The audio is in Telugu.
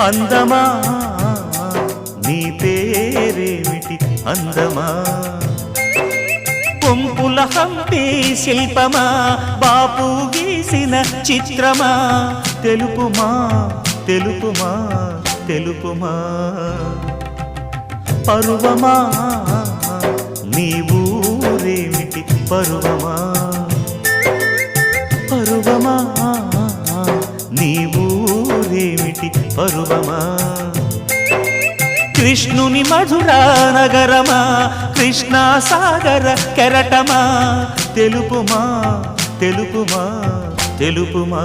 అందమా నీ పేరేమిటి అందమా పొంపుల హంపి శిల్పమా బాపు గీసిన చిత్రమా తెలుపుమా తెలుపుమా తెలుపుమా పరువమా నీ ఊరేమిటి పరువమా పరువమా నీ ఊరేమిటి పరువమా కృష్ణుని మధురా నగరమా కృష్ణా సాగర కెరటమా తెలుపుమా తెలుపుమా తెలుపుమా